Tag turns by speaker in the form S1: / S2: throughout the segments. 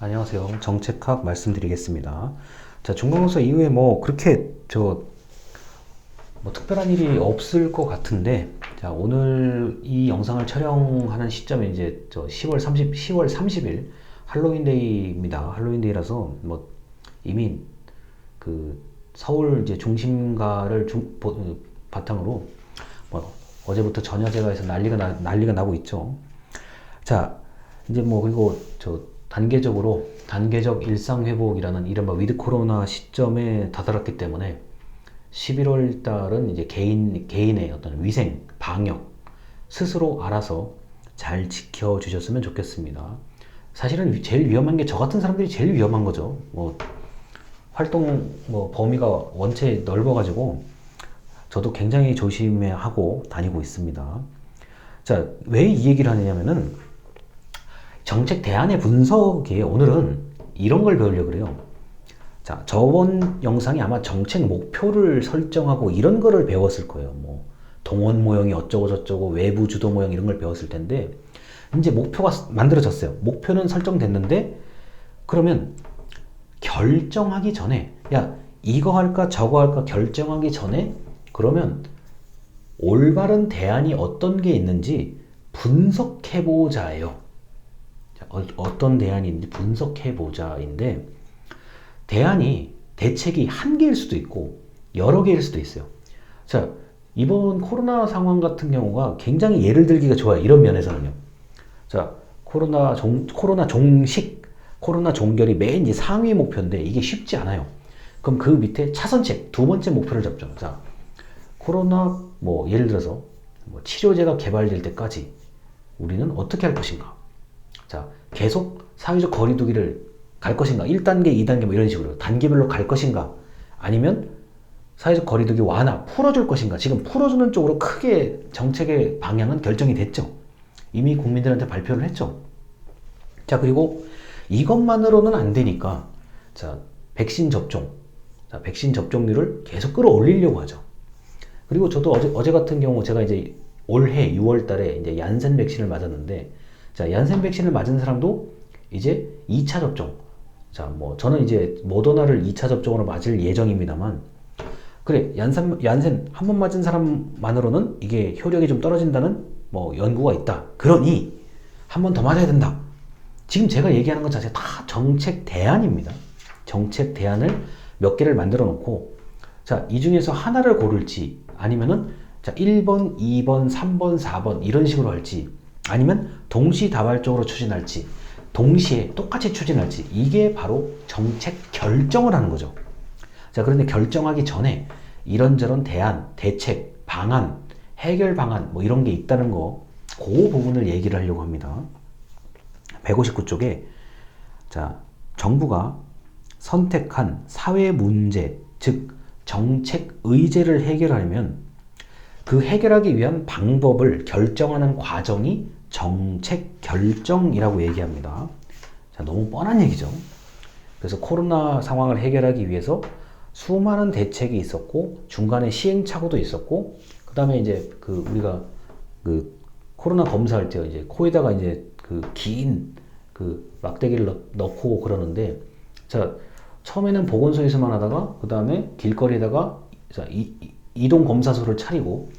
S1: 안녕하세요. 정책학 말씀드리겠습니다. 자, 중간고사 이후에 그렇게 특별한 일이 없을 것 같은데, 자, 오늘 이 영상을 촬영하는 시점이 이제 10월 30일 할로윈데이입니다. 할로윈데이라서 이미 그 서울 이제 중심가를 바탕으로 어제부터 전야제가 해서 난리가 나고 있죠. 자, 이제 그리고 단계적 일상회복이라는 이른바 위드 코로나 시점에 다다랐기 때문에 11월 달은 이제 개인의 어떤 위생, 방역 스스로 알아서 잘 지켜주셨으면 좋겠습니다. 사실은 제일 위험한 게 저 같은 사람들이 제일 위험한 거죠. 활동 범위가 원체 넓어가지고 저도 굉장히 조심하고 다니고 있습니다. 자, 왜 이 얘기를 하느냐면은 정책 대안의 분석이에요. 오늘은 이런 걸 배우려고 그래요. 자, 저번 영상이 아마 정책 목표를 설정하고 이런 거를 배웠을 거예요. 동원 모형이 어쩌고 저쩌고 외부 주도 모형 이런 걸 배웠을 텐데, 이제 목표가 만들어졌어요. 목표는 설정됐는데, 그러면 결정하기 전에, 야, 이거 할까 저거 할까 결정하기 전에, 그러면 올바른 대안이 어떤 게 있는지 분석해보자예요. 어떤 대안이 있는지 분석해보자인데, 대책이 한 개일 수도 있고 여러 개일 수도 있어요. 자, 이번 코로나 상황 같은 경우가 굉장히 예를 들기가 좋아요. 이런 면에서는요. 자, 코로나 종결이 맨 이제 상위 목표인데 이게 쉽지 않아요. 그럼 그 밑에 차선책 두 번째 목표를 잡죠. 자, 코로나 예를 들어서 치료제가 개발될 때까지 우리는 어떻게 할 것인가? 자, 계속 사회적 거리두기를 갈 것인가? 1단계, 2단계 이런 식으로 단계별로 갈 것인가? 아니면 사회적 거리두기 완화, 풀어줄 것인가? 지금 풀어주는 쪽으로 크게 정책의 방향은 결정이 됐죠. 이미 국민들한테 발표를 했죠. 자, 그리고 이것만으로는 안 되니까, 자, 백신 접종률을 계속 끌어올리려고 하죠. 그리고 저도 어제 같은 경우 제가 이제 올해 6월 달에 이제 얀센 백신을 맞았는데, 자, 얀센 백신을 맞은 사람도 이제 2차 접종. 자, 저는 이제 모더나를 2차 접종으로 맞을 예정입니다만, 그래, 얀센 한 번 맞은 사람만으로는 이게 효력이 좀 떨어진다는 연구가 있다. 그러니 한 번 더 맞아야 된다. 지금 제가 얘기하는 것 자체가 다 정책 대안입니다. 정책 대안을 몇 개를 만들어 놓고, 자, 이 중에서 하나를 고를지, 아니면은 자, 1번, 2번, 3번, 4번 이런 식으로 할지, 아니면 동시다발적으로 추진할지, 동시에 똑같이 추진할지, 이게 바로 정책 결정을 하는 거죠. 자, 그런데 결정하기 전에 이런저런 대안, 대책, 방안, 해결 방안 이런 게 있다는 거, 그 부분을 얘기를 하려고 합니다. 159쪽에 자, 정부가 선택한 사회 문제, 즉 정책 의제를 해결하려면 그 해결하기 위한 방법을 결정하는 과정이 정책 결정이라고 얘기합니다. 자, 너무 뻔한 얘기죠. 그래서 코로나 상황을 해결하기 위해서 수많은 대책이 있었고, 중간에 시행착오도 있었고, 그 다음에 이제 우리가 코로나 검사할 때 이제 코에다가 이제 긴 막대기를 넣고 그러는데, 자, 처음에는 보건소에서만 하다가, 그 다음에 길거리에다가 자, 이동 검사소를 차리고,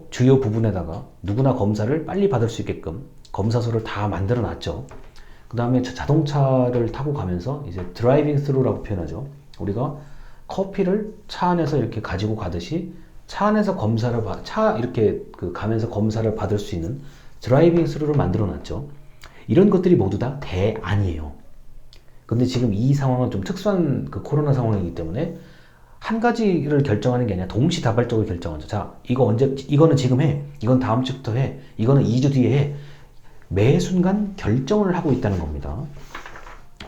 S1: 주요 부분에다가 누구나 검사를 빨리 받을 수 있게끔 검사소를 다 만들어 놨죠. 그 다음에 자동차를 타고 가면서 이제 드라이빙 스루라고 표현하죠. 우리가 커피를 차 안에서 이렇게 가지고 가듯이 차 안에서 이렇게 가면서 검사를 받을 수 있는 드라이빙 스루를 만들어 놨죠. 이런 것들이 모두 다 대안이에요. 근데 지금 이 상황은 좀 특수한 코로나 상황이기 때문에 한 가지를 결정하는 게 아니라 동시다발적으로 결정하죠. 자, 이거는 지금 해. 이건 다음 주부터 해. 이거는 2주 뒤에 해. 매 순간 결정을 하고 있다는 겁니다.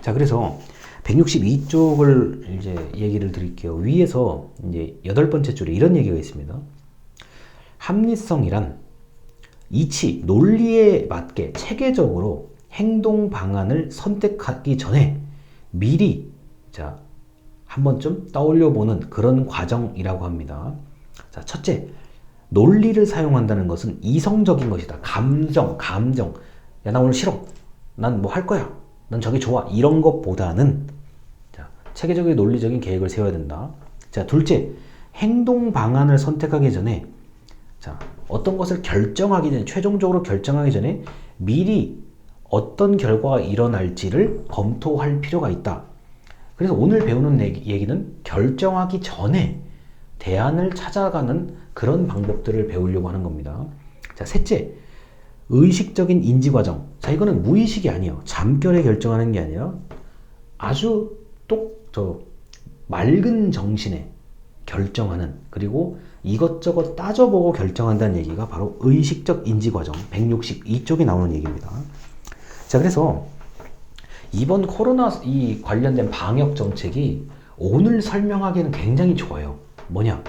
S1: 자, 그래서 162쪽을 이제 얘기를 드릴게요. 위에서 이제 8번째 줄에 이런 얘기가 있습니다. 합리성이란 이치, 논리에 맞게 체계적으로 행동 방안을 선택하기 전에 미리 한 번쯤 떠올려보는 그런 과정이라고 합니다. 자, 첫째, 논리를 사용한다는 것은 이성적인 것이다. 감정. 야, 나 오늘 싫어. 난 할 거야. 넌 저게 좋아. 이런 것보다는 자, 체계적인 논리적인 계획을 세워야 된다. 자, 둘째, 행동 방안을 선택하기 전에 자, 어떤 것을 결정하기 전에, 최종적으로 결정하기 전에 미리 어떤 결과가 일어날지를 검토할 필요가 있다. 그래서 오늘 배우는 얘기는 결정하기 전에 대안을 찾아가는 그런 방법들을 배우려고 하는 겁니다. 자, 셋째, 의식적인 인지 과정. 자, 이거는 무의식이 아니에요. 잠결에 결정하는 게 아니라 아주 맑은 정신에 결정하는, 그리고 이것저것 따져보고 결정한다는 얘기가 바로 의식적 인지 과정 162쪽에 나오는 얘기입니다. 자, 그래서 이번 코로나 이 관련된 방역 정책이 오늘 설명하기에는 굉장히 좋아요. 뭐냐?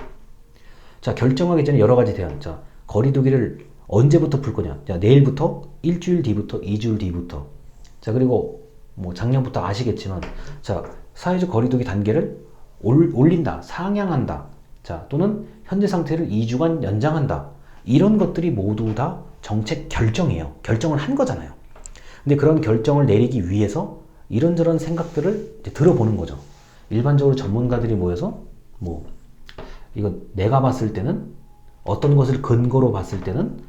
S1: 자, 결정하기 전에 여러 가지 대안. 자, 거리두기를 언제부터 풀 거냐? 자, 내일부터, 일주일 뒤부터, 2주일 뒤부터. 자, 그리고 뭐 작년부터 아시겠지만, 자, 사회적 거리두기 단계를 올린다, 상향한다. 자, 또는 현재 상태를 2주간 연장한다. 이런 것들이 모두 다 정책 결정이에요. 결정을 한 거잖아요. 근데 그런 결정을 내리기 위해서 이런저런 생각들을 이제 들어보는 거죠. 일반적으로 전문가들이 모여서 뭐 이거 내가 봤을 때는 어떤 것을 근거로 봤을 때는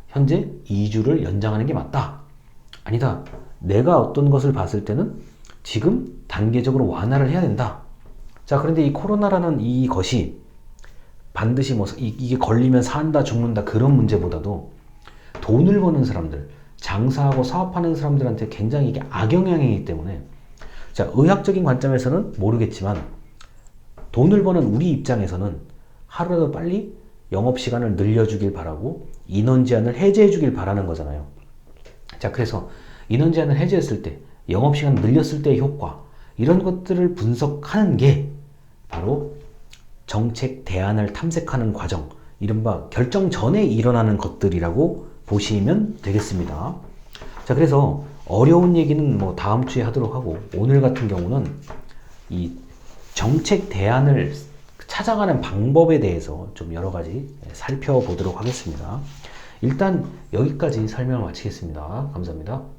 S1: 현재 2주를 연장하는 게 맞다. 아니다. 내가 어떤 것을 봤을 때는 지금 단계적으로 완화를 해야 된다. 자, 그런데 이 코로나라는 이것이 반드시 뭐 이게 걸리면 산다 죽는다 그런 문제보다도 돈을 버는 사람들, 장사하고 사업하는 사람들한테 굉장히 이게 악영향이기 때문에, 자, 의학적인 관점에서는 모르겠지만 돈을 버는 우리 입장에서는 하루라도 빨리 영업시간을 늘려주길 바라고 인원 제한을 해제해 주길 바라는 거잖아요. 자, 그래서 인원 제한을 해제했을 때, 영업시간을 늘렸을 때의 효과, 이런 것들을 분석하는 게 바로 정책 대안을 탐색하는 과정, 이른바 결정 전에 일어나는 것들이라고 보시면 되겠습니다. 자, 그래서 어려운 얘기는 뭐 다음 주에 하도록 하고, 오늘 같은 경우는 이 정책 대안을 찾아가는 방법에 대해서 좀 여러 가지 살펴보도록 하겠습니다. 일단 여기까지 설명을 마치겠습니다. 감사합니다.